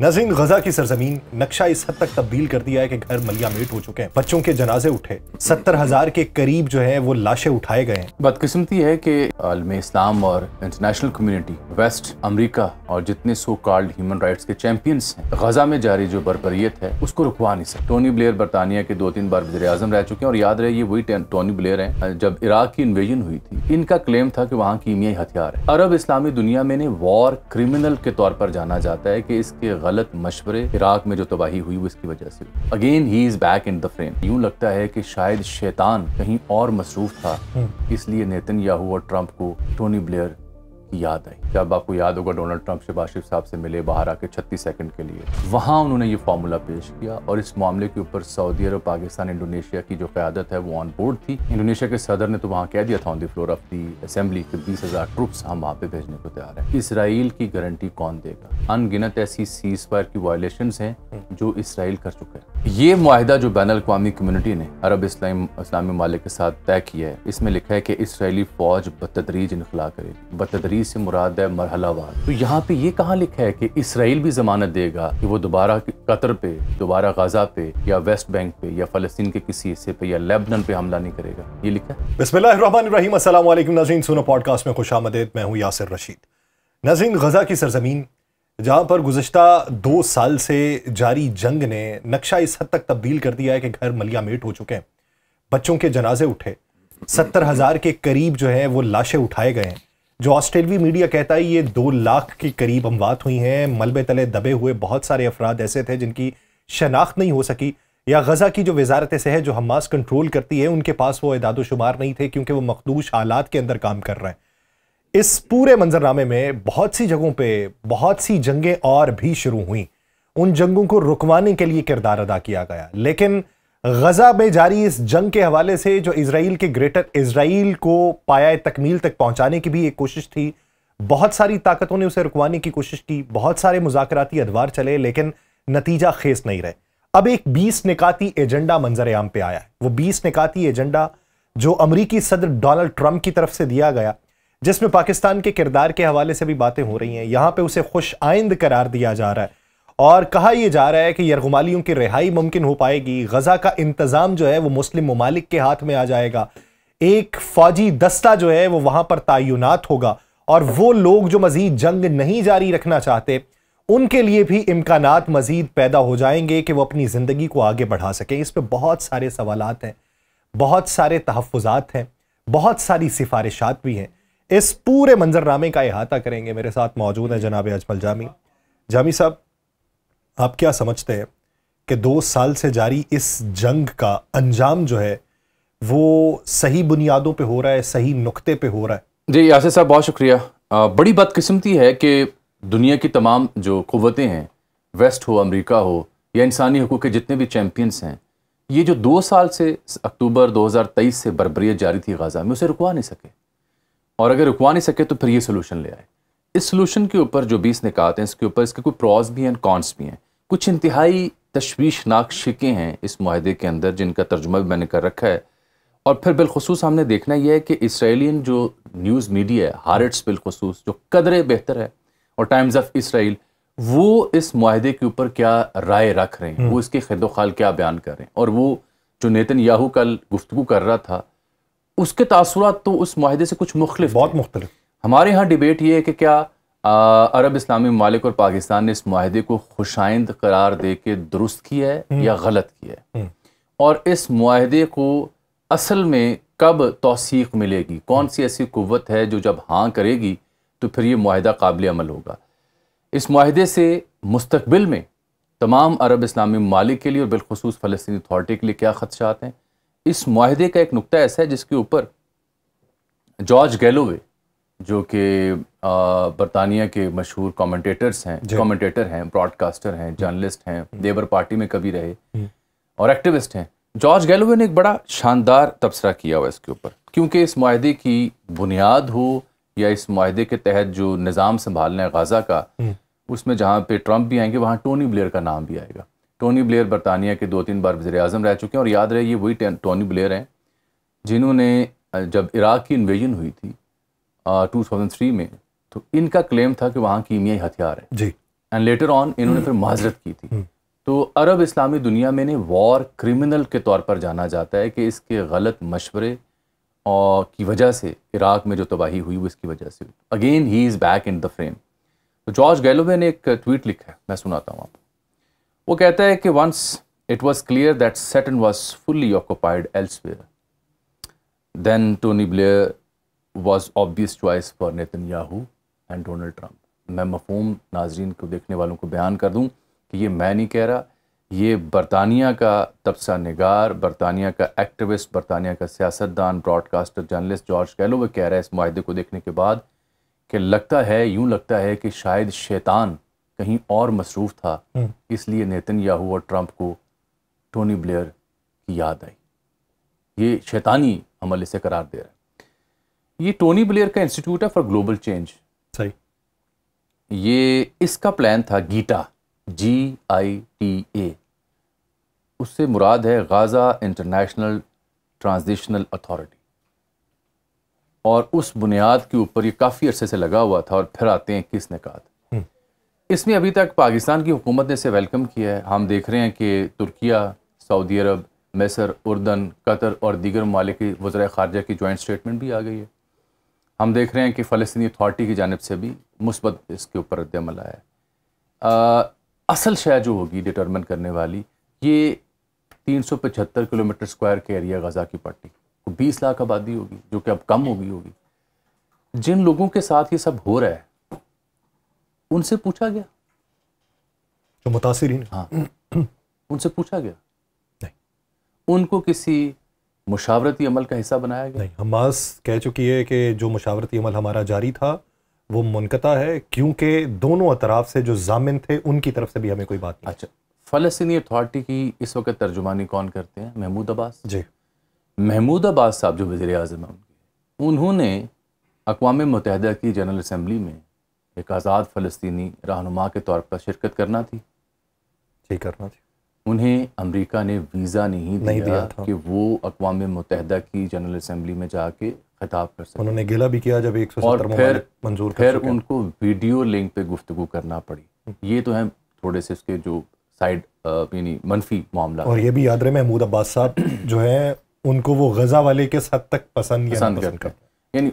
नाज़रीन, गजा की सरजमीन नक्शा इस हद तक तब्दील कर दिया है कि घर मलियामेट हो चुके हैं। बच्चों के जनाजे उठे, 70,000 के करीब जो है वो लाशें उठाए गए हैं। बदकिस्मती है कि आलम इस्लाम और इंटरनेशनल कम्युनिटी, वेस्ट अमेरिका और जितने सो कॉल्ड ह्यूमन राइट्स के चैंपियंस हैं, गजा में जारी जो बर्बरियत है उसको रुकवा नहीं सकते। टोनी ब्लेयर बरतानिया के 2-3 बार वज़ीर-ए-आज़म रह चुके हैं और याद रहे ये वही टोनी ब्लेयर हैं जब इराक की इन्वेजन हुई थी। इनका क्लेम था कि वहाँ कीमियाई हथियार है। अरब इस्लामी दुनिया में वॉर क्रिमिनल के तौर पर जाना जाता है कि इसके गलत मशवरे इराक में जो तबाही हुई वो इसकी वजह से। Again he is back in the frame. यूं लगता है कि शायद शैतान कहीं और मसरूफ था, इसलिए नेतन्याहू और ट्रंप को टोनी ब्लेयर की याद आई। जब आपको याद होगा डोनाल्ड ट्रंप शहबाज शरीफ साहब से मिले बाहर आके 36 सेकंड के लिए, वहां उन्होंने ये फार्मूला पेश किया और इस मामले के ऊपर सऊदी अरब, पाकिस्तान, इंडोनेशिया की जो क़यादत है वो ऑन बोर्ड थी। इंडोनेशिया के सदर ने तो वहां कह दिया था on the floor of the assembly कि 20,000 ट्रुप्स हम वहां पे भेजने को तैयार हैं। इसराइल की गारंटी कौन देगा? अनगिनत ऐसी सीज फायर की वायलेशंस हैं जो इसराइल कर चुका है। ये मुआहिदा जो बैनुल अक़वामी कम्युनिटी ने अरब इस्लामी ममालिक के साथ तय किया है, इसमें लिखा है कि इसराइली फौज बतदरीज इनखला करेगी। बतदरीज से मुराद है मरहलावार। तो यहाँ पे ये कहाँ लिखा है कि इसराइल भी जमानत देगा कि वो दोबारा कतर पे, दोबारा गाजा पे या वेस्ट बैंक पे या फलस्तीन के किसी हिस्से पे या लेबनान पे हमला नहीं करेगा? ये लिखा है। बिस्मिल्लाहिर्रहमानिर्रहीम। अस्सलाम वालेकुम नाज़रीन, सुनो पॉडकास्ट में खुशामदीद। मैं हूँ यासिर रशीद। नाज़रीन, गजा की सरजमीन जहाँ पर गुज़िश्ता 2 साल से जारी जंग ने नक्शा इस हद तक तब्दील कर दिया है कि घर मलियामेट हो चुके हैं। बच्चों के जनाजे उठे, 70,000 के करीब जो है वो लाशें उठाए गए हैं। जो ऑस्ट्रेलवी मीडिया कहता है ये 2 लाख के करीब अमवात हुई हैं। मलबे तले दबे हुए बहुत सारे अफराद ऐसे थे जिनकी शनाख्त नहीं हो सकी, या गजा की जो वजारत सेहत जो हमास कंट्रोल करती है उनके पास वो इदाद शुमार नहीं थे क्योंकि वो मखदूश हालात के अंदर काम कर रहे हैं। इस पूरे मंजरनामे में बहुत सी जगहों पे बहुत सी जंगें और भी शुरू हुई। उन जंगों को रुकवाने के लिए किरदार अदा किया गया, लेकिन गजा में जारी इस जंग के हवाले से जो इजराइल के ग्रेटर इजराइल को पाया तकमील तक पहुंचाने की भी एक कोशिश थी। बहुत सारी ताकतों ने उसे रुकवाने की कोशिश की, बहुत सारे मुज़ाकराती अदवार चले, लेकिन नतीजा खेस नहीं रहे। अब एक 20 निकाती एजेंडा मंजर आम पे आया है। वो 20 निकाती एजेंडा जो अमरीकी सदर डोनाल्ड ट्रंप की तरफ से दिया गया, जिसमें पाकिस्तान के किरदार के हवाले से भी बातें हो रही हैं। यहां पे उसे खुश आइंद करार दिया जा रहा है और कहा यह जा रहा है कि यरगुमालियों की रिहाई मुमकिन हो पाएगी। गजा का इंतजाम जो है वो मुस्लिम ममालिक के हाथ में आ जाएगा। एक फौजी दस्ता जो है वो वहां पर तैनात होगा और वो लोग जो मजीद जंग नहीं जारी रखना चाहते उनके लिए भी इम्कानात मजीद पैदा हो जाएंगे कि वो अपनी जिंदगी को आगे बढ़ा सकें। इस पर बहुत सारे सवालात हैं, बहुत सारे तहफ़्फ़ुज़ात हैं, बहुत सारी सिफारिशात भी हैं। इस पूरे मंजरनामे का अहाता करेंगे। मेरे साथ मौजूद है जनाब अजमल जामी। जामी साहब, आप क्या समझते हैं कि 2 साल से जारी इस जंग का अंजाम जो है वो सही बुनियादों पे हो रहा है, सही नुक्ते पे हो रहा है? जी यासिर साहब, बहुत शुक्रिया। बड़ी बदकिस्मती है कि दुनिया की तमाम जो क़ुव्वतें हैं, वेस्ट हो, अमेरिका हो या इंसानी हकूक़ के जितने भी चैम्पियंस हैं, ये जो 2 साल से अक्टूबर 2023 से बर्बरियत जारी थी गाज़ा में, उसे रुकवा नहीं सके। और अगर रुकवा नहीं सके तो फिर ये सोल्यूशन ले आए। इस सोल्यूशन के ऊपर जो 20 निकात हैं, इसके ऊपर इसके कोई प्रॉस भी हैं, कॉन्स भी हैं। कुछ इंतहाई तशवीशनाक शिकें हैं इस मुआहदे के अंदर जिनका तर्जुमा भी मैंने कर रखा है। और फिर बिलखुसूस हमने देखना यह है कि इसराइलियन जो न्यूज़ मीडिया है, हारेट्स बिलखुसूस, जो कदरे बेहतर है, और टाइम्स ऑफ इसराइल, वो इस मुआहदे के ऊपर क्या राय रख रहे हैं, वो इसके खिद खाल क्या बयान कर रहे हैं। और वो जो नेतन्याहू कल गुफ्तगू कर रहा था उसके तासुरात तो उस मुआहदे से कुछ मुख्तलिफ, बहुत मुख्तलिफ। हमारे यहाँ डिबेट ये है कि क्या अरब इस्लामी ममालिक और पाकिस्तान ने इस मुआहदे को खुशाइंद करार दे के दुरुस्त किया है या गलत किया है, और इस मुआहदे को असल में कब तौसीक मिलेगी, कौन सी ऐसी कुव्वत है जो जब हाँ करेगी तो फिर ये मुआहदा काबिल अमल होगा। इस मुआहदे से मुस्तकबिल में तमाम अरब इस्लामी ममालिक के लिए और बिलखुसूस फ़लस्तीनी अथॉरिटी के लिए क्या ख़दशात हैं। इस मुआहदे का एक नुक्ता ऐसा है जिसके ऊपर जॉर्ज गैलोवे, जो कि बरतानिया के मशहूर कमेंटेटर हैं, ब्रॉडकास्टर हैं, जर्नलिस्ट हैं, लेबर पार्टी में कभी रहे और एक्टिविस्ट हैं, जॉर्ज गैलोवे ने एक बड़ा शानदार तबसरा किया हुआ इसके ऊपर। क्योंकि इस मुआहदे की बुनियाद हो या इस मुआहदे के तहत जो निज़ाम संभालना है गाज़ा का, उसमें जहाँ पे ट्रंप भी आएंगे वहाँ टोनी ब्लेयर का नाम भी आएगा। टोनी ब्लेयर बरतानिया के 2-3 बार वज़ीर-ए-आज़म रह चुके हैं और याद रहे ये वही टोनी ब्लेयर हैं जिन्होंने जब इराक की इन्वेजन हुई थी 2003 में, तो इनका क्लेम था कि वहाँ कीमियाई हथियार है। जी। एंड लेटर ऑन इन्होंने फिर माजरत की थी। तो अरब इस्लामी दुनिया में इन्हें वॉर क्रिमिनल के तौर पर जाना जाता है कि इसके गलत मशवरे और की वजह से इराक में जो तबाही हुई वो इसकी वजह से हुई। Again he is back in the frame. तो जॉर्ज गैलोवे ने एक ट्वीट लिखा है, मैं सुनाता हूँ आपको। वो कहता है कि once it was clear that Saturn was fully occupied elsewhere, then Tony Blair was obvious choice for Netanyahu and Donald Trump. मैं मफहूम नाजरीन को, देखने वालों को बयान कर दूं कि ये मैं नहीं कह रहा, ये बरतानिया का तबसा निगार, बरतानिया का एक्टिविस्ट, बरतानिया का सियासतदान, ब्रॉडकास्टर, जर्नलिस्ट जॉर्ज गैलोवे कह रहा है इस मुआहदे को देखने के बाद कि लगता है, यूं लगता है कि शायद शैतान कहीं और मसरूफ़ था, इसलिए नेतन्याहू और ट्रंप को टोनी ब्लेयर की याद आई। ये शैतानी अमल इसे करार दे रहा है। ये टोनी ब्लेयर का इंस्टीट्यूट है फॉर ग्लोबल चेंज। सही। ये इसका प्लान था गीटा, GITA, उससे मुराद है गाज़ा इंटरनेशनल ट्रांजिशनल अथॉरिटी। और उस बुनियाद के ऊपर ये काफ़ी अरसे से लगा हुआ था। और फिर आते हैं किस निकात। इसमें अभी तक पाकिस्तान की हुकूमत ने इसे वेलकम किया है। हम देख रहे हैं कि तुर्किया, सऊदी अरब, मिस्र, उर्दन, कतर और दीगर ममालिक की वज़राए ख़ारजा की जॉइंट स्टेटमेंट भी आ गई है। हम देख रहे हैं कि फ़लस्तीनी अथॉरिटी की जानिब से भी मुस्बत इसके ऊपर रद्द-ए-अमल आया है। असल शय जो होगी डिटर्मिन करने वाली, ये 375 किलोमीटर स्क्वायर के एरिया गज़ा की पट्टी, 20 लाख आबादी होगी, जो कि अब कम होगी। जिन लोगों के साथ ये सब हो रहा है उनसे पूछा गया, जो मुतासिरीन, हाँ, उनसे पूछा गया नहीं, उनको किसी मुशावरती अमल का हिस्सा बनाया गया नहीं। हमास कह चुकी है कि जो मुशावरती अमल हमारा जारी था वो मुनक़ता है, क्योंकि दोनों अतराफ से जो जामिन थे उनकी तरफ से भी हमें कोई बात नहीं। अच्छा, फ़लस्तीनी अथॉरिटी की इस वक्त तर्जुमानी कौन करते हैं? महमूद अब्बास जी। महमूद अब्बास साहब जो वज़ीर आज़म हैं, उन्होंने अक़वाम मुत्तहिदा की जनरल असम्बली में एक आज़ाद फ़लस्तीनी रहनुमा के तौर पर शिरकत करना थी। उन्हें अमेरिका ने वीज़ा नहीं दिया था कि वो अक़वाम मुत्तहिदा की जनरल असम्बली में जाके खिताब कर सकें। उन्होंने गिला भी किया जब 170 और मंजूर फिर उनको वीडियो लिंक पे गुफ्तगू करना पड़ी। ये तो हैं थोड़े से इसके जो साइड यानी मनफी मामला। और ये भी याद रहे महमूद अब्बास साहब जो है उनको वो गज़ा वाले किस हद तक पसंद करते हैं। यानी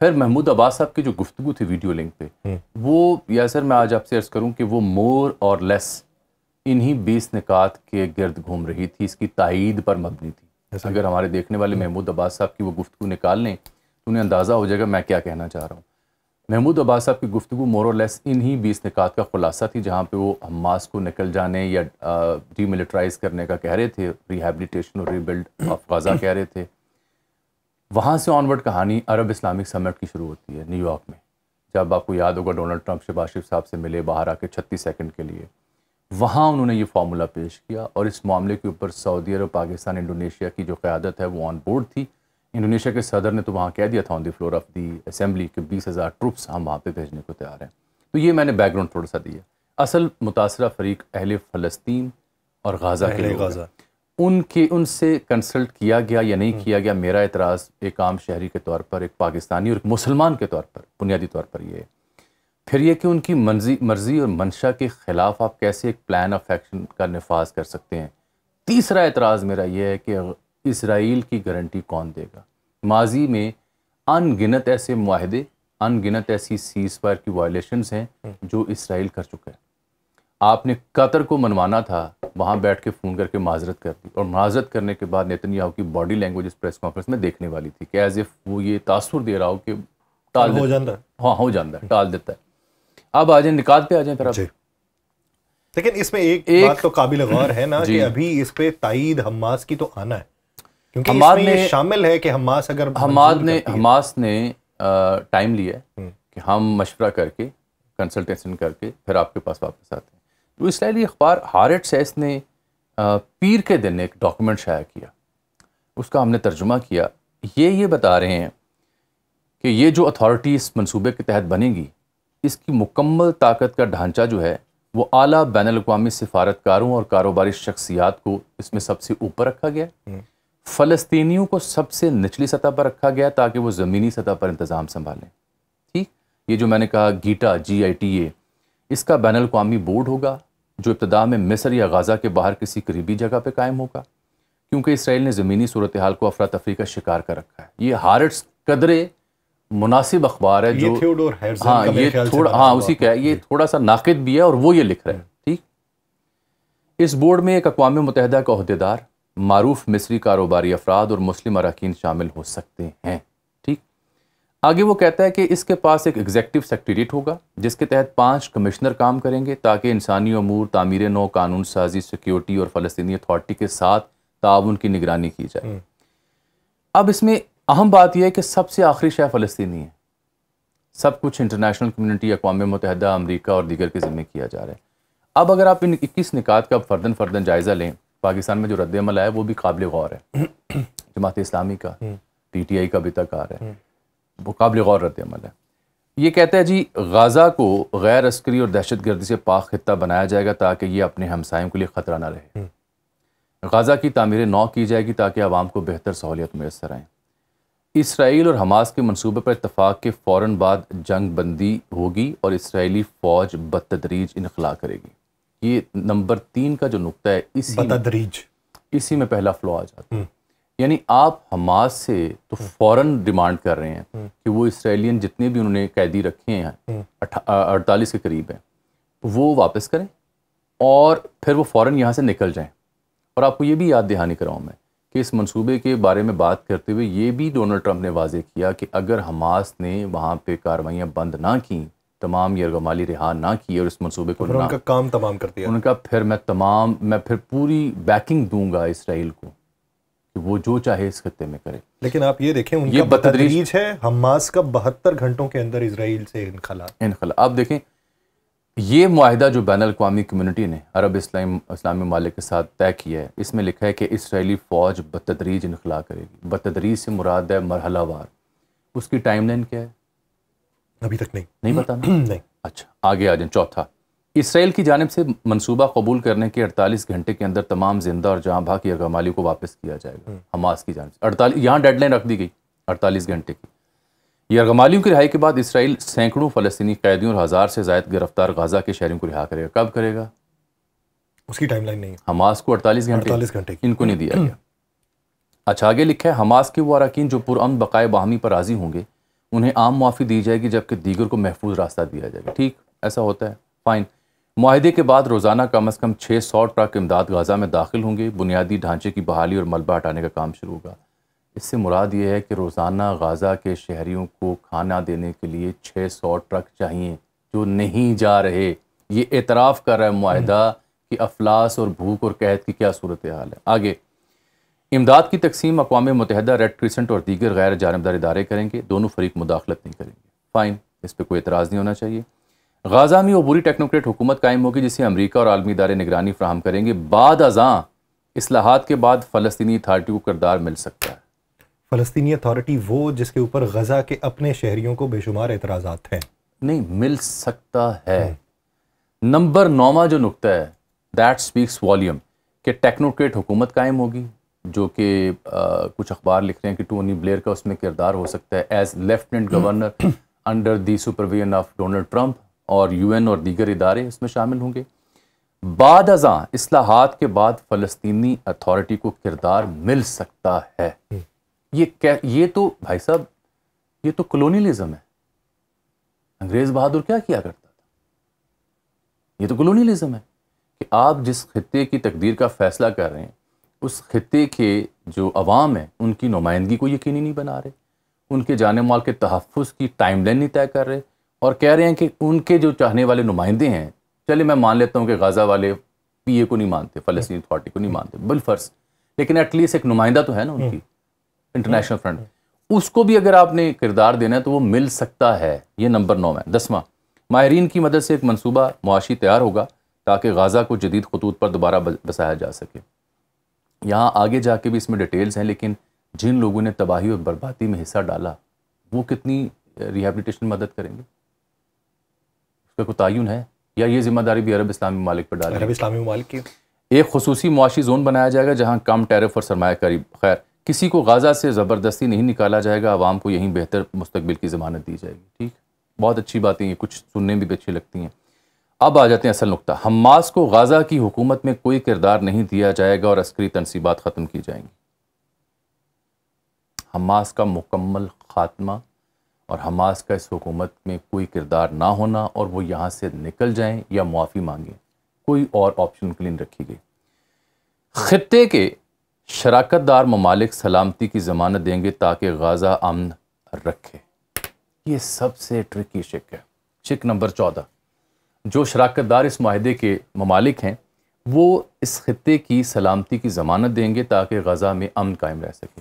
फिर महमूद अब्बास साहब की जो गुफ्तगू थी वीडियो लिंक पे, वो यासर मैं आज आपसे अर्ज़ करूँ कि वो मोर और लेस इन्हीं 20 निकात के गिर्द घूम रही थी, इसकी तायीद पर मबनी थी। अगर हमारे देखने वाले महमूद अब्बास साहब की वो गुफ्तगू निकाल लें तो उन्हें अंदाज़ा हो जाएगा मैं क्या कहना चाह रहा हूँ। महमूद अब्बास साहब की गुफ्तगू मोर और लेस इन्हीं 20 निकात का खुलासा थी, जहाँ पे वो हमास को निकल जाने या डीमिलिटराइज करने का कह रहे थे, रिहैबिलिटेशन और रीबिल्ड ऑफ गाज़ा कह रहे थे। वहाँ से ऑनवर्ड कहानी अरब इस्लामिक समिट की शुरू होती है न्यूयॉर्क में, जब आपको याद होगा डोनाल्ड ट्रंप शहबाज शरीफ साहब से मिले बाहर आके 36 सेकंड के लिए। वहाँ उन्होंने ये फार्मूला पेश किया और इस मामले के ऊपर सऊदी अरब, पाकिस्तान, इंडोनेशिया की जो क़यादत है वो ऑन बोर्ड थी। इंडोनेशिया के सदर ने तो वहाँ कह दिया था on the floor of the assembly कि 20,000 ट्रुप्स हम वहाँ पे भेजने को तैयार हैं। तो ये मैंने बैकग्राउंड थोड़ा सा दिया। असल मुतासरा फ़रीक अहले फ़लस्तीन और गाज़ा के लोग, उनसे कंसल्ट किया गया या नहीं किया गया। मेरा एतराज़ एक आम शहरी के तौर पर, एक पाकिस्तानी और एक मुसलमान के तौर पर, बुनियादी तौर पर ये है। फिर ये कि उनकी मर्ज़ी और मंशा के ख़िलाफ़ आप कैसे एक प्लान ऑफ एक्शन का नफाज कर सकते हैं। तीसरा एतराज़ मेरा ये है कि इसराइल की गारंटी कौन देगा। माजी में अनगिनत ऐसे मुआहदे, अनगिनत ऐसी सीज़ फायर की वायलेशंस हैं जो इसराइल कर चुका है। आपने कतर को मनवाना था, वहाँ बैठ के फ़ोन करके माजरत कर दी, और माजरत करने के बाद नेतन्याहू की बॉडी लैंग्वेज इस प्रेस कॉन्फ्रेंस में देखने वाली थी कि एज इफ वो ये तासुर दे रहा हो कि टाल हो जाता है। हाँ, हो जाता है, टाल देता है। अब आ जाए निकात पे आ जाए। फिर लेकिन इसमें एक बात तो काबिल गौर है ना कि अभी इस पे तायीद हमास की तो आना है, क्योंकि इसमें ये शामिल है कि हमास अगर हमास ने टाइम लिया कि हम मशवरा करके, कंसल्टेशन करके फिर आपके पास वापस आते हैं। तो इसराइली अखबार हारेट्स ने पीर के दिन एक डॉक्यूमेंट शाया किया, उसका हमने तर्जुमा किया। ये बता रहे हैं कि ये जो अथॉरिटी इस मंसूबे के तहत बनेगी, इसकी मुकम्मल ताकत का ढांचा जो है वो आला बैनुल-अक़वामी सिफारतकारों और कारोबारी शख्सियात को इसमें सबसे ऊपर रखा गया, फ़लस्तीनियों को सबसे निचली सतह पर रखा गया ताकि वो ज़मीनी सतह पर इंतज़ाम संभालें। ठीक, ये जो मैंने कहा गीटा, GITA, इसका बैनुल अक़वामी बोर्ड होगा जो इब्तदा में मिस्र या गाज़ा के बाहर किसी करीबी जगह पर कायम होगा, क्योंकि इसराइल ने ज़मीनी सूरत हाल को अफरा तफरी का शिकार कर रखा है। ये हारिट्स कदरे मुनासिब अखबार है जो उसी का है, ये थोड़ा सा नाकिद भी है और वो ये लिख रहे हैं। ठीक, इस बोर्ड में एक अक़वाम मुत्तहिदा का ओहदेदार, मारूफ मिस्री कारोबारी अफराद और मुस्लिम अरकान शामिल हो सकते हैं। ठीक, आगे वो कहता है कि इसके पास एक एग्जेक्टिव सेक्रेटेरिएट होगा जिसके तहत 5 कमिश्नर काम करेंगे ताकि इंसानी अमूर, तामीर नौ, कानून साजी, सिक्योरिटी और फ़लस्तीनी अथॉरिटी के साथ ताउन की निगरानी की जाए। अब इसमें अहम बात यह है कि सबसे आखिरी शय फ़लस्तीनी है। सब कुछ इंटरनेशनल कम्युनिटी, अक़वाम मुत्तहिदा, अमरीका और दीगर के ज़िम्मे किया जा रहा है। अब अगर आप इन 21 निकात का फ़र्दन जायज़ा लें, पाकिस्तान में जो रद्द-ए-अमल आया वो भी काबिल गौर है। जमात इस्लामी का, PTI का अभी तक आ रहा है, वो काबिल गौर रद्द-ए-अमल है। ये कहता है जी गाज़ा को गैर अस्करी और दहशतगर्दी से पाक खित्ता बनाया जाएगा ताकि ये अपने हमसायों के लिए ख़तरा ना रहे। गाज़ा की तामीर नौ की जाएगी ताकि आवाम को बेहतर सहूलियत मैसर आएँ। इसराइल और हमास के मंसूबे पर इत्तफाक के फ़ौरन बाद जंग बंदी होगी और इसराइली फ़ौज बतदरीज इनखला करेगी। ये नंबर 3 का जो नुक्ता है, इसी में पहला फ्लॉ आ जाता है। यानी आप हमास से तो फ़ौरन डिमांड कर रहे हैं कि वो इसराइलियन जितने भी उन्होंने कैदी रखे हैं 48 के करीब हैं वो वापस करें और फिर वो फ़ौरन यहाँ से निकल जाएं। और आपको ये भी याद दहानी कराऊँ मैं कि इस मंसूबे के बारे में बात करते हुए ये भी डोनाल्ड ट्रंप ने वाज़ेह किया कि अगर हमास ने वहाँ पे कार्रवाइयाँ बंद ना की, तमाम यरगमाली रिहा ना की और इस मंसूबे को उनका काम तमाम कर दिया, उनका फिर मैं फिर पूरी बैकिंग दूंगा इसराइल को कि वो जो चाहे इस खत्ते में करे। लेकिन आप ये देखें उनका बतदरीज है, हमास का 72 घंटों के अंदर इसराइल से इनखला। आप देखें ये मुआहिदा जो बैनुल अक़वामी कम्युनिटी ने अरब इस्लामी ममालिक के साथ तय किया है, इसमें लिखा है कि इसराइली फ़ौज बतदरीज इनखला करेगी। बतदरीज से मुराद है मरहलावार। उसकी टाइमलाइन क्या है अभी तक नहीं बताना। नहीं। अच्छा, आगे आ जाए। चौथा, इसराइल की जानिब से मंसूबा कबूल करने के 48 घंटे के अंदर तमाम जिंदा और जहाँ भाग यरगमाली को वापस किया जाएगा। हमास की जानिब से 48, यहाँ डेडलाइन रख दी गई 48 घंटे की। यरगमालियों की रिहाई के बाद इसराइल सैकड़ों फ़लस्तीनी कैदियों और 1000 से ज़ायद गिरफ्तार गाज़ा के शहरियों को रिहा करेगा। कब करेगा उसकी टाइमलाइन नहीं है। हमास को 48 घंटे इनको नहीं दिया गया। अच्छा, आगे लिखा है हमास के वो अरकान जो पुरअमन बकाए बाहमी पर राज़ी होंगे उन्हें आम मुआफ़ी दी जाएगी जबकि दीगर को महफूज रास्ता दिया जाएगा। ठीक, ऐसा होता है, फ़ाइन। मुआहदे के बाद रोज़ाना कम अज़ कम 600 ट्रक इमदाद गाज़ा में दाखिल होंगे। बुनियादी ढांचे की बहाली और मलबा हटाने का काम शुरू होगा। इससे मुराद ये है कि रोज़ाना गाज़ा के शहरियों को खाना देने के लिए 600 ट्रक चाहिए जो नहीं जा रहे। ये एतराफ़ कर रहा है मुआहिदा कि अफलास और भूख और कहत की क्या सूरत हाल है। आगे, इमदाद की तकसीम अक़वाम मुत्तहिदा, रेड क्रिसेंट और दीगर गैर जानिबदार इदारे करेंगे। दोनों फरीक मुदाखलत नहीं करेंगे। फ़ाइन, इस पर कोई एतराज़ नहीं होना चाहिए। गाज़ा में अबूरी टेक्नोक्रेट हुकूमत कायम होगी जिसे अमरीका और आलमी इदारे निगरानी फ्राहम करेंगे। बाद अज़ां इस्लाहात के बाद फ़लस्तीनी अथॉरिटी को किरदार मिल सकता है। फ़लस्तीनी अथॉरिटी वो जिसके ऊपर गज़ा के अपने शहरियों को बेशुमार एतराज़ात हैं। नहीं, मिल सकता है। नंबर 9वां जो नुक्ता है दैट स्पीक्स वॉल्यूम कि टेक्नोक्रेट हुकूमत कायम होगी जो कि कुछ अखबार लिख रहे हैं कि टोनी ब्लेयर का उसमें किरदार हो सकता है as lieutenant governor under the supervision of Donald Trump, और UN और दीगर इदारे इसमें शामिल होंगे। बाद अज़ां इस्लाहात के बाद फ़लस्तीनी अथॉरिटी को किरदार मिल सकता है। ये तो भाई साहब ये तो कॉलोनियलिज्म है। अंग्रेज़ बहादुर क्या किया करता था? ये तो कॉलोनियलिज्म है कि आप जिस खित्ते की तकदीर का फैसला कर रहे हैं उस खित्ते के जो अवाम है उनकी नुमाइंदगी को यकीनी नहीं बना रहे, उनके जाने माल के तहफ़्फ़ुज़ की टाइमलाइन नहीं तय कर रहे और कह रहे हैं कि उनके जो चाहने वाले नुमाइंदे हैं, चलिए मैं मान लेता हूँ कि गाज़ा वाले PA को नहीं मानते, फ़लस्तीन अथॉरिटी को नहीं मानते बिलफ़र्ज़, लेकिन एटलीस्ट एक नुमाइंदा तो है ना उनकी इंटरनेशनल फ्रंट, उसको भी अगर आपने किरदार देना है तो वो मिल सकता है। ये नंबर 9 है। 10वां, माहिरीन की मदद से एक मनसूबा मुआशी तैयार होगा ताकि गाज़ा को जदीद खतूत पर दोबारा बसाया जा सके। यहाँ आगे जाके भी इसमें डिटेल्स हैं, लेकिन जिन लोगों ने तबाही और बर्बादी में हिस्सा डाला वो कितनी रिहेबिलिटेशन मदद करेंगे, उसका कोई तयन है या ये जिम्मेदारी भी अरब इस्लामी ममालिक पर डालें? अरब इस्लामी ममालिक की एक खुसूसी मुआशी जोन बनाया जाएगा जहाँ कम टैरिफ और सरमायाकारी, खैर किसी को गाज़ा से ज़बरदस्ती नहीं निकाला जाएगा, आवाम को यहीं बेहतर मुस्तकबिल की ज़मानत दी जाएगी। ठीक, बहुत अच्छी बातें, ये कुछ सुनने में भी अच्छी लगती हैं। अब आ जाते हैं असल नुक्ता। हमास को गाजा की हुकूमत में कोई किरदार नहीं दिया जाएगा और अस्करी तनसीबात ख़त्म की जाएंगी। हमास का मुकम्मल खात्मा और हमास का इस हुकूमत में कोई किरदार ना होना और वो यहाँ से निकल जाएं या मुआफ़ी मांगें, कोई और ऑप्शन के लिए नहीं रखी गई। खित्ते के शराकतदार ममालिक सलामती की ज़मानत देंगे ताकि गाजा अमन रखे। ये सबसे ट्रिकी शिक है। शिक नंबर 14, जो शराकतदार इस माहदे के ममालिक हैं वो इस खित्ते की सलामती की ज़मानत देंगे ताकि गाजा में अमन कायम रह सके।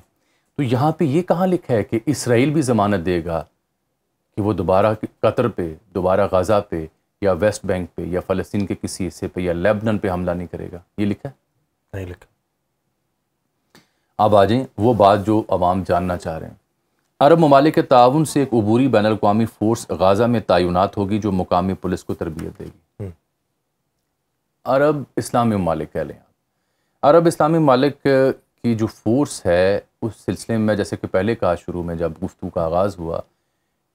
तो यहाँ पे ये कहाँ लिखा है कि इसराइल भी ज़मानत देगा कि वो दोबारा कतर पे, दोबारा गाजा पे या वेस्ट बैंक पे या फ़लस्तीन के किसी हिस्से पे या लेबनान पे हमला नहीं करेगा? ये लिखा है? नहीं लिखा। अब आ जाएं वो बात जो अवाम जानना चाह रहे हैं। अरब ममालिक के ताउन से एक अबूरी बैन अल-अक़वामी फ़ोर्स गाज़ा में तैनात होगी जो मुकामी पुलिस को तरबियत देगी। अरब इस्लामी ममालिक कह लें। अरब इस्लामी ममालिक की जो फ़ोर्स है उस सिलसिले में, जैसे कि पहले कहा शुरू में जब गुफ्तगू का आगाज़ हुआ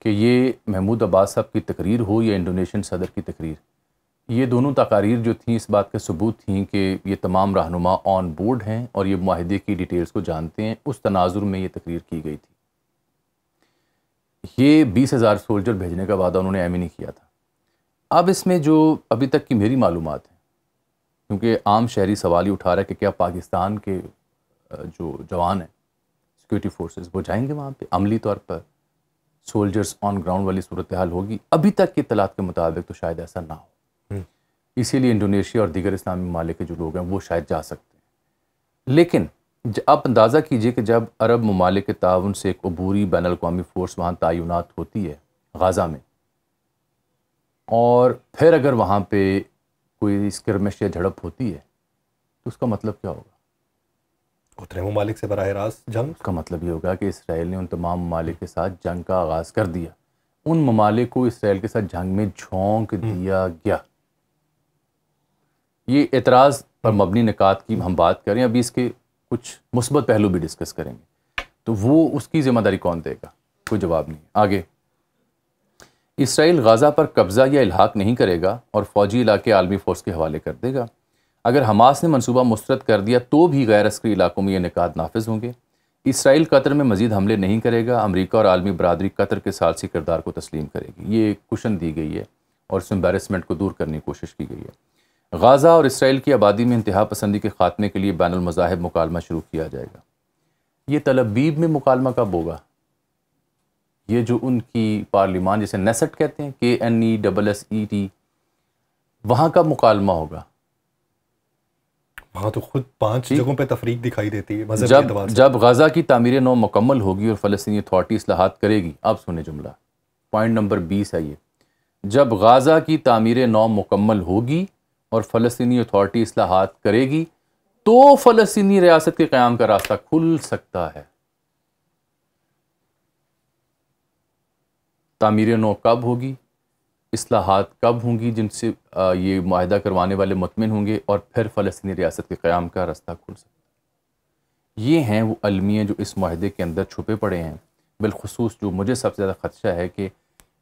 कि ये महमूद अब्बास साहब की तकरीर हो या इंडोनेशियन सदर की तकरीर, ये दोनों तकारीर जो थी इस बात के सबूत थी कि ये तमाम रहनुमा ऑन बोर्ड हैं और ये माहिदे की डिटेल्स को जानते हैं। उस तनाजुर में ये तकरीर की गई थी। ये 20,000 सोल्जर भेजने का वादा उन्होंने एम ही नहीं किया था। अब इसमें जो अभी तक की मेरी मालूमात है, क्योंकि आम शहरी सवाल ही उठा रहा है कि क्या पाकिस्तान के जो जवान हैं सिक्योरिटी फोर्सेस वो जाएंगे वहाँ पे, अमली तौर पर सोल्जर्स ऑन ग्राउंड वाली सूरत हाल होगी? अभी तक की इत्तलात के मुताबिक तो शायद ऐसा ना हो। इसीलिए इंडोनेशिया और दीगर इस्लामी ममालिक के जो लोग हैं वो शायद जा सकते हैं। लेकिन आप अंदाज़ा कीजिए कि जब अरब ममालिक के ताउन से एक अबूरी बैन अल-अक़वामी फ़ोर्स वहाँ तैनात होती है गाज़ा में, और फिर अगर वहाँ पे कोई स्किरमिश या झड़प होती है तो उसका मतलब क्या होगा? उतने ममालिक से बराह रास्त जंग। उसका मतलब ये होगा कि इसराइल ने उन तमाम ममालिक के साथ जंग का आगाज़ कर दिया। उन ममालिक को इसराइल के साथ जंग में झोंक दिया गया। ये एतराज़ पर मबनी निकात की हम बात करें, अभी इसके कुछ मुस्बत पहलू भी डिस्कस करेंगे। तो वो उसकी ज़िम्मेदारी कौन देगा? कोई जवाब नहीं। आगे, इसराइल गाज़ा पर कब्ज़ा या इल्हाक नहीं करेगा और फ़ौजी इलाके आलमी फ़ोर्स के हवाले कर देगा। अगर हमास ने मनसूबा मुस्तरद कर दिया तो भी गैर अस्करी इलाकों में ये निकात नाफिज होंगे। इसराइल कतर में मज़ीद हमले नहीं करेगा। अमरीका और आलमी बरादरी कतर के सालसी किरदार को तस्लीम करेगी। ये कुशन दी गई है और इस एम्बेरसमेंट को दूर करने की कोशिश की गई है। गाज़ा और इसराइल की आबादी में इंतहा पसंदी के खात्मे के लिए बैनुल मज़ाहिब मुकालमा शुरू किया जाएगा। ये तलबीब में मुकालमा कब होगा? ये जो उनकी पार्लिमान, जैसे नेसेट कहते हैं, KNESSET, वहाँ का मुकालमा होगा। वहाँ तो खुद 5 जगहों पे तफरीक दिखाई देती है। जब गाज़ा की तामीर नौ मुकम्मल होगी और फ़लस्तीनी अथॉरिटी इस्लाहात करेगी। अब सुने जुमला, पॉइंट नंबर 20 है ये। जब गाज़ा की तामीर नौ मुकम्मल होगी और फ़लस्तीनी अथॉरिटी इस्लाहात करेगी तो फ़लस्तीनी रियासत के क़याम का रास्ता खुल सकता है। तामीर नौ कब होगी, इस्लाहात कब होंगी जिनसे ये मुआहदा करवाने वाले मुतमिन होंगे, और फिर फ़लस्तीनी रियासत के क़याम का रास्ता खुल सकता है। ये हैं वो अलमियाँ जो इस मुआहदे के अंदर छुपे पड़े हैं। बिलखुसूस जो मुझे सबसे ज़्यादा ख़दशा है कि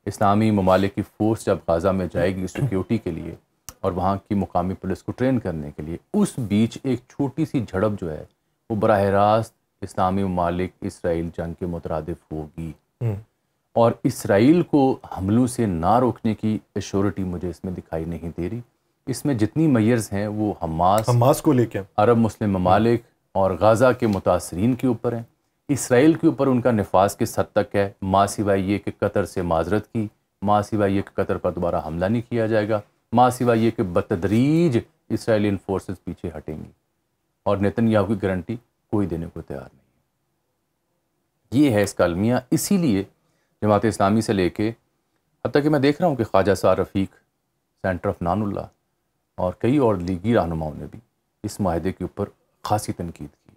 इस्लामी ममालिक की फ़ोर्स जब गाज़ा में जाएगी सिक्योरिटी के लिए और वहाँ की मुकामी पुलिस को ट्रेन करने के लिए, उस बीच एक छोटी सी झड़प जो है वो बराह रास्त इस्लामी ममालिक इसराइल जंग के मुतरादिफ होगी। और इसराइल को हमलों से ना रोकने की एश्योरिटी मुझे इसमें दिखाई नहीं दे रही। इसमें जितनी मेयर्स हैं वो हमास को लेकर अरब मुस्लिम ममालिक और गाज़ा के मुतासरीन के ऊपर हैं। इसराइल के ऊपर उनका नफाज किस हद तक है, माँ सिवाय ये कि कतर से माजरत की, माँ सिवाय ये कि कतर पर दोबारा हमला नहीं किया जाएगा, माँ सिवाय ये कि बतदरीज इसराइलियन फोर्सेस पीछे हटेंगी, और नेतन्याहू की गारंटी कोई देने को तैयार नहीं है। ये है इसका अलमिया। इसीलिए जमात इस्लामी से लेके हत्ता कि मैं देख रहा हूँ कि ख्वाजा सार रफ़ीक, सेंटर ऑफ नानुल्लाह और कई और लीगी रहनुमाओं ने भी इस माहदे के ऊपर ख़ासी तनकीद की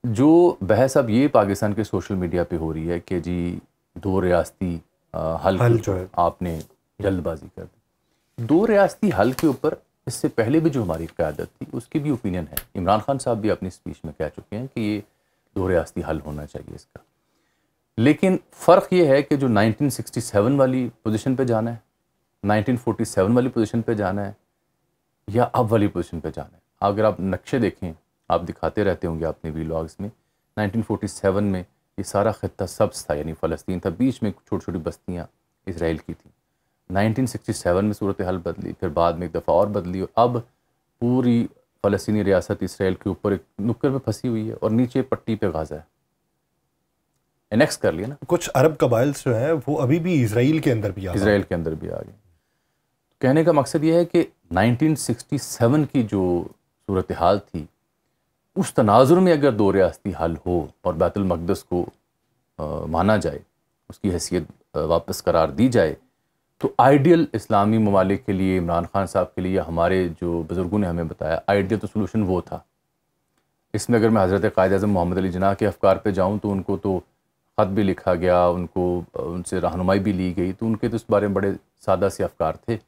है। जो बहस अब ये पाकिस्तान के सोशल मीडिया पे हो रही है कि जी 2 रियासती हल जो है आपने जल्दबाजी कर दी। 2 रियासती हल के ऊपर इससे पहले भी जो हमारी क़यादत थी उसकी भी ओपिनियन है। इमरान खान साहब भी अपनी स्पीच में कह चुके हैं कि ये 2 रियासती हल होना चाहिए इसका। लेकिन फ़र्क ये है कि जो 1967 वाली पोजीशन पे जाना है, 1947 वाली पोजीशन पे जाना है या अब वाली पोजीशन पे जाना है? अगर आप नक्शे देखें, आप दिखाते रहते होंगे अपने व्लॉग्स में, 1947 में ये सारा खित्ता सब्ज़ था, यानी फ़लस्तीन था, बीच में छोटी छोटी बस्तियाँ इसराइल की थी। 1967 में सूरत हाल बदली, फिर बाद में एक दफ़ा और बदली, और अब पूरी फ़लस्तीनी रियासत इसराइल के ऊपर एक नुक्कर में फंसी हुई है और नीचे पट्टी पे गाज़ा है। एनेक्स कर लिया ना। कुछ अरब कबाइल जो हैं वो अभी भी इसराइल के अंदर भी आ गए। इसराइल के अंदर भी आ गए। कहने का मकसद ये है कि 1967 की जो सूरत हाल थी, उस तनाजुर में अगर दो रियासती हल हो और बैतुल मक़दस को माना जाए, उसकी हैसियत वापस करार दी जाए, तो आइडियल इस्लामी ममालिक के लिए, इमरान खान साहब के लिए, हमारे जो बुज़ुर्गों ने हमें बताया, आइडियल तो सोल्यूशन वो था। इसमें अगर मैं हज़रत क़ायद-ए-आज़म मोहम्मद अली जिन्ना के अफ़कार पे जाऊँ तो उनको तो ख़त भी लिखा गया, उनको उनसे रहनुमाई भी ली गई, तो उनके तो इस बारे में बड़े सादा से अफ़कार थे,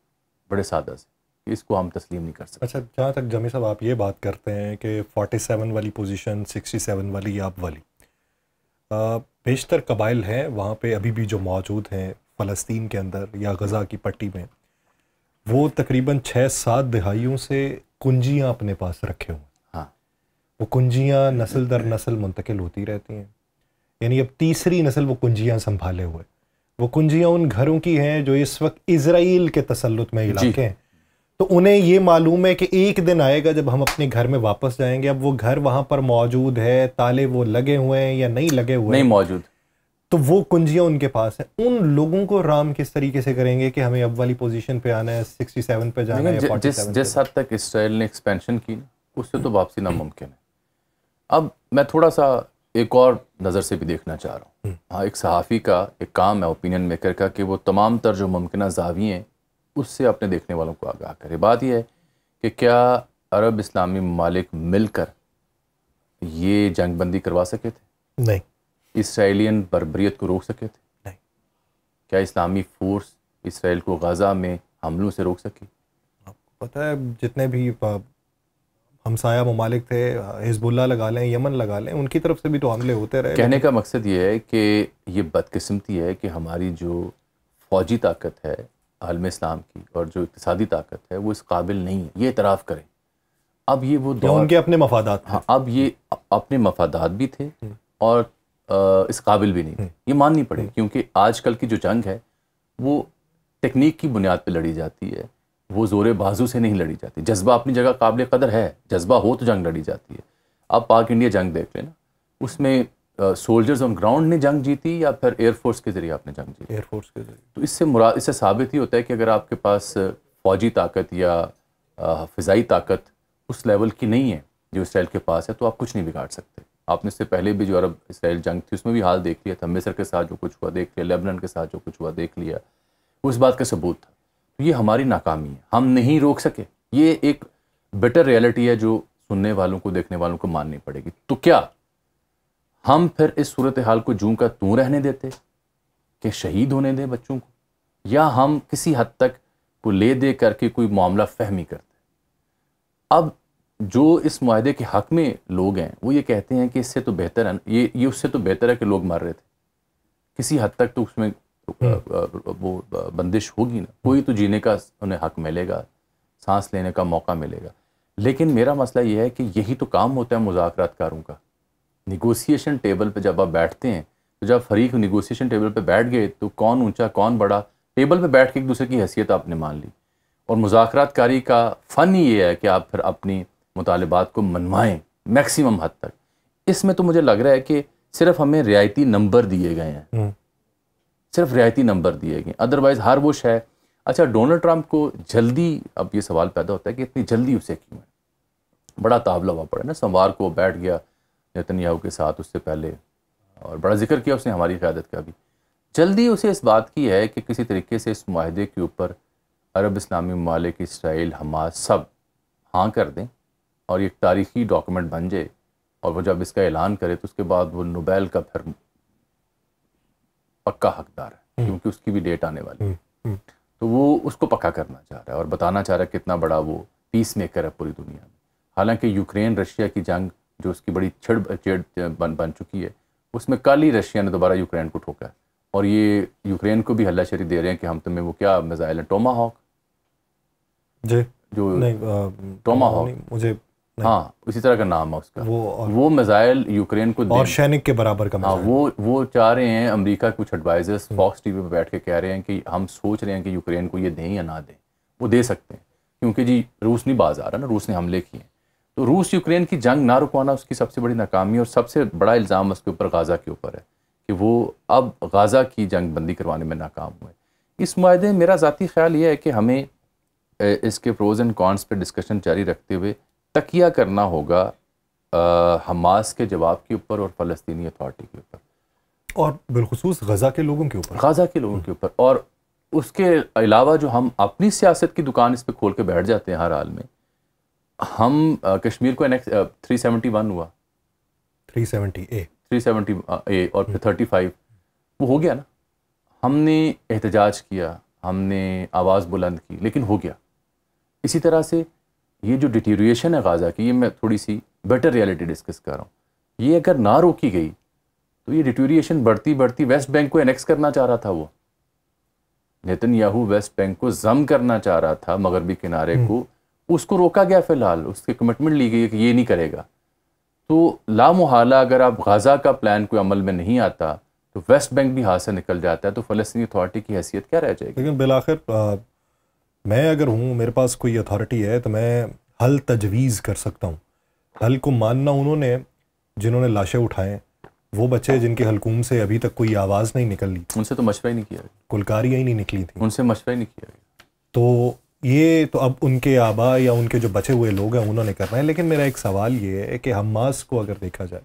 बड़े सादा से, इसको हम तस्लीम नहीं कर सकते। अच्छा, जहाँ तक जमी साहब आप ये बात करते हैं कि 47 वाली पोजीशन, 67 वाली या अब वाली, बेशतर कबाइल हैं वहाँ पे अभी भी जो मौजूद हैं फ़लस्तीन के अंदर या गज़ा की पट्टी में, वो तकरीबन 6-7 दहाइयों से कुंजियाँ अपने पास रखे हुए। हाँ, वो कुंजियाँ नस्ल दर नस्ल मुंतकिल होती रहती हैं, यानी अब तीसरी नस्ल वो कुंजियाँ संभाले हुए। वो कुंजियाँ उन घरों की हैं जो इस वक्त इज़राइल के तसल्लुत में इलाके हैं, तो उन्हें ये मालूम है कि एक दिन आएगा जब हम अपने घर में वापस जाएंगे, अब वो घर वहाँ पर मौजूद है, ताले वो लगे हुए हैं या नहीं लगे हुए, नहीं मौजूद, तो वो कुंजियाँ उनके पास हैं। उन लोगों को राम किस तरीके से करेंगे कि हमें अब वाली पोजीशन पे आना है, 67 पे जाना है या 47 जिस हद तक इसराइल ने एक्सपेंशन की ना, उससे तो वापसी नामुमकिन है। अब मैं थोड़ा सा एक और नज़र से भी देखना चाह रहा हूँ। हाँ, एक सहाफ़ी का एक काम है ओपिनियन मेकर का कि वो तमाम तर जो मुमकिन ज़ाविये हैं उससे अपने देखने वालों को आगाह करे। बात यह है कि क्या अरब इस्लामी ममालिक मिलकर ये जंग बंदी करवा सके थे? नहीं। इसराइलियन बर्बरियत को रोक सके थे? नहीं। क्या इस्लामी फोर्स इसराइल को गज़ा में हमलों से रोक सकी? आपको पता है जितने भी हमसाया ममालिक थे, हिजबुल्लाह लगा लें, यमन लगा लें, उनकी तरफ से भी तो हमले होते रहे। कहने का मकसद ये है कि ये बदकिस्मती है कि हमारी जो फ़ौजी ताकत है आलम इस्लाम की और जो इक़्तिसादी ताकत है वो इस काबिल नहीं है, ये इतराफ़ करें। अब ये वो दौर, उनके अपने मफादात, हाँ, अब ये अपने मफादात भी थे और इस काबिल भी नहीं थे, ये माननी पड़ेगी। क्योंकि आजकल की जो जंग है वो टेक्निक की बुनियाद पर लड़ी जाती है, वो ज़ोरे बाजू से नहीं लड़ी जाती। जज्बा अपनी जगह काबिल कदर है, जज्बा हो तो जंग लड़ी जाती है। अब पाक इंडिया जंग देख लेना, उसमें सोल्जर्स ऑन ग्राउंड ने जंग जीती या फिर एयरफोर्स के ज़रिए आपने जंग जीती? एयरफोर्स के ज़रिए। तो इससे साबित ही होता है कि अगर आपके पास फ़ौजी ताकत या फ़िज़ाई ताकत उस लेवल की नहीं है जो इसराइल के पास है, तो आप कुछ नहीं बिगाड़ सकते। आपने इससे पहले भी जो अरब इसराइल जंग थी उसमें भी हाल देख लिया था, मिस्र के साथ जो कुछ हुआ देख लिया, लेबनान के साथ जो कुछ हुआ देख लिया, उस बात का सबूत था। तो ये हमारी नाकामी है, हम नहीं रोक सके। ये एक बेटर रियलिटी है जो सुनने वालों को, देखने वालों को माननी पड़ेगी। तो क्या हम फिर इस सूरत हाल को जूं का तूं रहने देते कि शहीद होने दें बच्चों को, या हम किसी हद तक को ले दे करके कोई मामला फहमी करते? अब जो इस मुआहदे के हक में लोग हैं वो ये कहते हैं कि इससे तो बेहतर है, ये उससे तो बेहतर है कि लोग मर रहे थे। किसी हद तक तो उसमें वो बंदिश होगी ना, कोई तो जीने का उन्हें हक मिलेगा, सांस लेने का मौका मिलेगा। लेकिन मेरा मसला ये है कि यही तो काम होता है मुज़ाकरातकारों का। निगोसिएशन टेबल पे जब आप बैठते हैं, तो जब फरीक निगोसिएशन टेबल पे बैठ गए तो कौन ऊंचा कौन बड़ा, टेबल पे बैठ के एक दूसरे की हैसियत आपने मान ली। और मुज़ाकरातकारी का फ़न ही ये है कि आप फिर अपनी मुतालिबात को मनवाएं मैक्सिमम हद तक। इसमें तो मुझे लग रहा है कि सिर्फ हमें रियायती नंबर दिए गए हैं, सिर्फ रियायती नंबर दिए गए, अदरवाइज़ हर वो शय। अच्छा, डोनाल्ड ट्रंप को जल्दी, अब ये सवाल पैदा होता है कि इतनी जल्दी उसे क्यों है? बड़ा तावला हुआ पड़ा ना, सोमवार को बैठ गया नेतन्याहू के साथ, उससे पहले, और बड़ा जिक्र किया उसने हमारी क़यादत का भी। जल्दी उसे इस बात की है कि किसी तरीके से इस मुआहदे के ऊपर अरब इस्लामी ममालिक, इसराइल, हमास सब हाँ कर दें और एक तारीख़ी डॉक्यूमेंट बन जाए, और वो जब इसका ऐलान करे तो उसके बाद वो नोबेल का फिर पक्का हकदार है, क्योंकि उसकी भी डेट आने वाली है। तो वो उसको पक्का करना चाह रहा है और बताना चाह रहा है कितना बड़ा वो पीस मेकर है पूरी दुनिया में। हालांकि यूक्रेन रशिया की जंग जो उसकी बड़ी चिड़ बन चुकी है, उसमें कल ही रशिया ने दोबारा यूक्रेन को ठोका है और ये यूक्रेन को भी हल्लाशेरी दे रहे हैं कि हम तुम्हें वो क्या मिसाइल है टोमाहॉक जी जो नहीं टोमाहॉक मुझे हाँ उसी तरह का नाम है उसका वो वो मिसाइल यूक्रेन को और सैनिक के बराबर का हाँ मिसाइल। वो चाह रहे हैं। अमेरिका कुछ एडवाइजर्स फॉक्स टीवी पे बैठ के कह रहे हैं कि हम सोच रहे हैं कि यूक्रेन को ये दें या ना दें। वो दे सकते हैं क्योंकि जी रूस नहीं बाज आ रहा ना, रूस ने हमले किए हैं। तो रूस यूक्रेन की जंग ना रुकवाना उसकी सबसे बड़ी नाकामी और सबसे बड़ा इल्ज़ाम उसके ऊपर गाज़ा के ऊपर है कि वो अब गाज़ा की जंग बंदी करवाने में नाकाम हुए। इस मुआहदे में मेरा ज़ाती ख्याल ये है कि हमें इसके प्रोज एंड कॉन्स पर डिस्कशन जारी रखते हुए तकिया करना होगा हमास के जवाब के ऊपर और फ़लस्तीनी अथॉरिटी के ऊपर और बिलखुसूस गज़ा के लोगों के ऊपर, गाज़ा के लोगों के ऊपर। और उसके अलावा जो हम अपनी सियासत की दुकान इस पर खोल के बैठ जाते हैं हर हाल में। हम कश्मीर को 371 हुआ 370A और फिर 35 वो हो गया ना। हमने एहतजाज किया, हमने आवाज़ बुलंद की, लेकिन हो गया। इसी तरह से ये जो डिटीरिएशन है गाज़ा की, ये मैं थोड़ी सी बेटर रियलिटी डिस्कस कर रहा हूँ। ये अगर ना रोकी गई तो ये डिटीरिएशन बढ़ती बढ़ती वेस्ट बैंक को एनेक्स करना चाह रहा था। वो नेतन्याहू वेस्ट बैंक को जम करना चाह रहा था, मगरबी किनारे को। उसको रोका गया, फिलहाल उसकी कमिटमेंट ली गई कि ये नहीं करेगा। तो लामुहाला अगर आप गाज़ा का प्लान कोई अमल में नहीं आता तो वेस्ट बैंक भी हाथ से निकल जाता है, तो फ़लस्तीनी अथॉरिटी की हैसियत क्या रह जाएगी? लेकिन बिलाखिर मैं अगर हूँ, मेरे पास कोई अथॉरिटी है तो मैं हल तजवीज़ कर सकता हूँ। हल को मानना उन्होंने जिन्होंने लाशें उठाएं, वो बच्चे जिनके हलकूम से अभी तक कोई आवाज़ नहीं निकली, उनसे तो मशवरा ही नहीं किया गया, कुलकारियाँ ही नहीं निकली थी, उनसे मशवरा ही नहीं किया गया। तो ये तो अब उनके आबा या उनके जो बचे हुए लोग हैं उन्होंने करना है। लेकिन मेरा एक सवाल ये है कि हमास को अगर देखा जाए,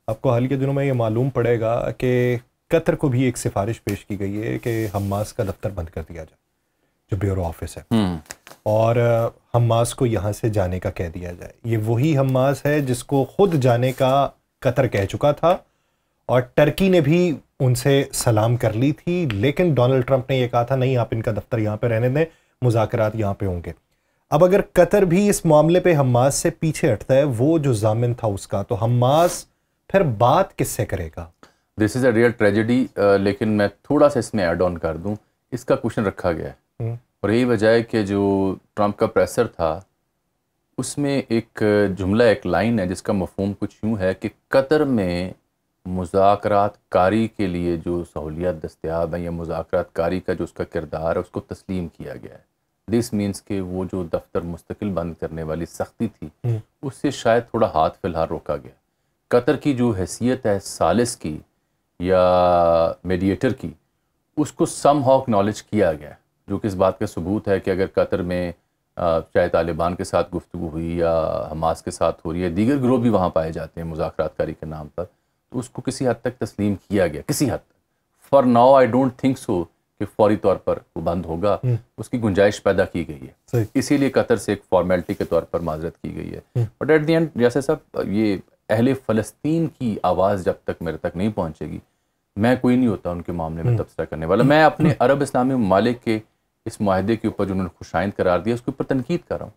आपको हाल के दिनों में ये मालूम पड़ेगा कि कतर को भी एक सिफारिश पेश की गई है कि हमास का दफ्तर बंद कर दिया जाए, जो ब्यूरो ऑफिस है, और हमास को यहाँ से जाने का कह दिया जाए। ये वही हमास है जिसको खुद जाने का कतर कह चुका था और टर्की ने भी उनसे सलाम कर ली थी, लेकिन डोनाल्ड ट्रंप ने यह कहा था नहीं, आप इनका दफ्तर यहाँ पे रहने दें, मुज़ाकरात यहाँ पे होंगे। अब अगर कतर भी इस मामले पे हमास से पीछे हटता है, वो जो जामिन था उसका, तो हमास फिर बात किससे करेगा? This is a real tragedy. लेकिन मैं थोड़ा सा इसमें ऐड ऑन कर दूं, इसका क्वेश्चन रखा गया है और यही वजह है कि जो ट्रंप का प्रेसर था उसमें एक जुमला, एक लाइन है जिसका मफहूम कुछ यूँ है कि कतर में मुज़ाकरात कारी के लिए जो सहूलियत दस्तयाब है या मुज़ाकरात कारी का जो उसका किरदार है उसको तस्लीम किया गया है। दिस मीन्स कि वो जो दफ्तर मुस्तकिल बंद करने वाली सख्ती थी उससे शायद थोड़ा हाथ फिलहाल रोका गया। कतर की जो हैसियत है सालिस की या मीडिएटर की, उसको सम हाउ एक्नॉलेज किया गया, जो कि इस बात का सबूत है कि अगर कतर में चाहे तालिबान के साथ गुफ्तगू हुई या हमास के साथ हो रही है, दीगर गिरोह भी वहाँ पाए जाते हैं मुज़ाकरात कारी के नाम पर, तो उसको किसी हद तक तस्लीम किया गया, किसी हद तक। For now I don't think so कि फौरी तौर पर वो बंद होगा, उसकी गुंजाइश पैदा की गई है, इसीलिए कतर से एक फॉर्मेलिटी के तौर पर माजरत की गई है। बट एट द एंड जैसे सब ये अहले फ़लस्तीन की आवाज़ जब तक मेरे तक नहीं पहुँचेगी, मैं कोई नहीं होता उनके मामले में तबसरा करने वाला। मैं अपने अरब इस्लामी ममालिक के इस माहदे के ऊपर जो उन्होंने खुशाइंद करार दिया उसके ऊपर तनकीद कर रहा हूँ।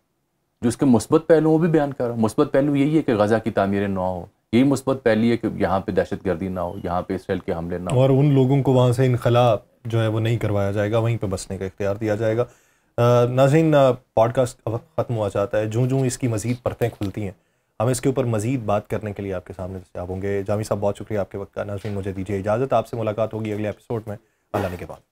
जो उसके मुस्बत पहलू वो भी बयान कर रहा हूँ। मुस्बत पहलू यही है कि गज़ा की तामीर ना हो, यही मुस्बत पहली है कि यहाँ पे दहशतगर्दी ना हो, यहाँ पे इसराइल के हमले ना हो, और उन लोगों को वहाँ से इनखला जो है वो नहीं करवाया जाएगा, वहीं पे बसने का इख्तियार दिया जाएगा। नाज़रीन, पॉडकास्ट अब ख़त्म हुआ चाहता है। जूँ जूँ इसकी मज़ीद परतें खुलती हैं, हम इसके ऊपर मज़ीद बात करने के लिए आपके सामने दस्तयाब होंगे। जामी साहब, बहुत शुक्रिया आपके वक्त का। नाज़रीन, मुझे दीजिए इजाज़त, आपसे मुलाकात होगी अगले एपिसोड में। अल्लाह ने के बाद।